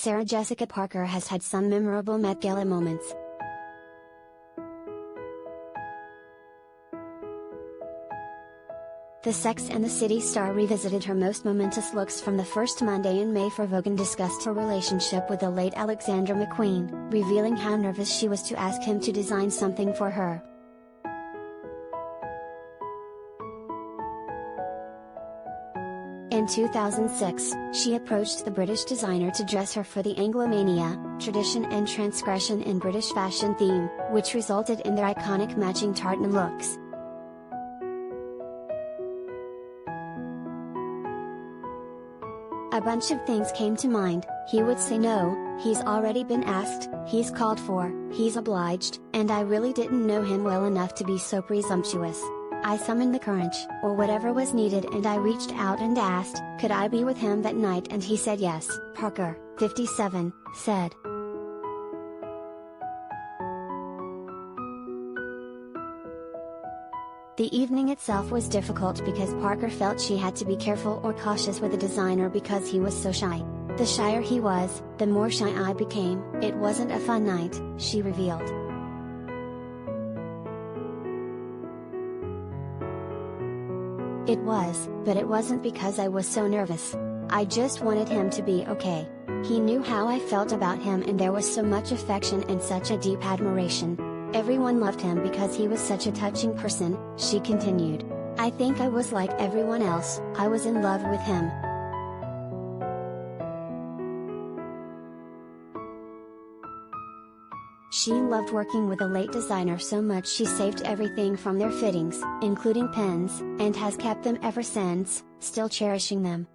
Sarah Jessica Parker has had some memorable Met Gala moments. The Sex and the City star revisited her most momentous looks from the first Monday in May for Vogue and discussed her relationship with the late Alexander McQueen, revealing how nervous she was to ask him to design something for her. In 2006, she approached the British designer to dress her for the AngloMania, Tradition and Transgression in British fashion theme, which resulted in their iconic matching tartan looks. A bunch of things came to mind: he would say no, he's already been asked, he's called for, he's obliged, and I really didn't know him well enough to be so presumptuous. I summoned the courage, or whatever was needed, and I reached out and asked, could I be with him that night, and he said yes, Parker, 57, said. The evening itself was difficult because Parker felt she had to be careful or cautious with the designer because he was so shy. The shyer he was, the more shy I became. It wasn't a fun night, she revealed. It was, but it wasn't because I was so nervous. I just wanted him to be okay. He knew how I felt about him, and there was so much affection and such a deep admiration. Everyone loved him because he was such a touching person, she continued. I think I was like everyone else, I was in love with him. She loved working with the late designer so much she saved everything from their fittings, including pens, and has kept them ever since, still cherishing them.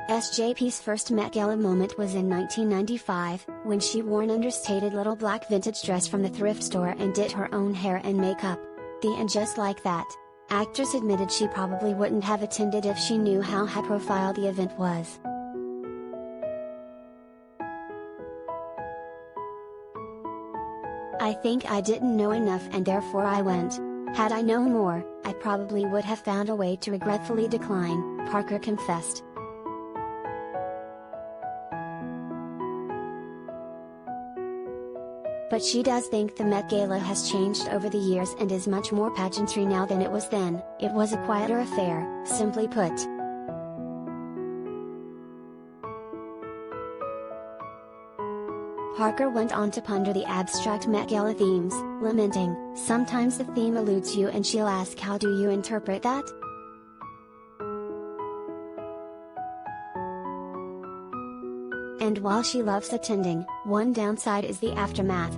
SJP's first Met Gala moment was in 1995, when she wore an understated little black vintage dress from the thrift store and did her own hair and makeup. And just like that, actress admitted she probably wouldn't have attended if she knew how high-profile the event was. I think I didn't know enough and therefore I went. Had I known more, I probably would have found a way to regretfully decline, Parker confessed. But she does think the Met Gala has changed over the years and is much more pageantry now than it was then. It was a quieter affair, simply put. Parker went on to ponder the abstract Met Gala themes, lamenting, sometimes the theme eludes you and she'll ask, how do you interpret that? And while she loves attending, one downside is the aftermath.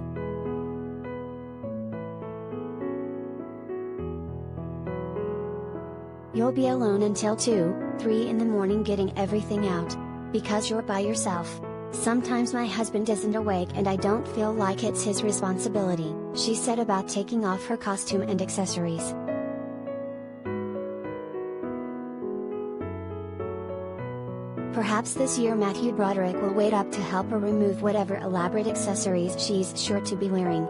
You'll be alone until 2, 3 in the morning getting everything out. Because you're by yourself. Sometimes my husband isn't awake and I don't feel like it's his responsibility, she said about taking off her costume and accessories. Perhaps this year Matthew Broderick will wait up to help her remove whatever elaborate accessories she's sure to be wearing.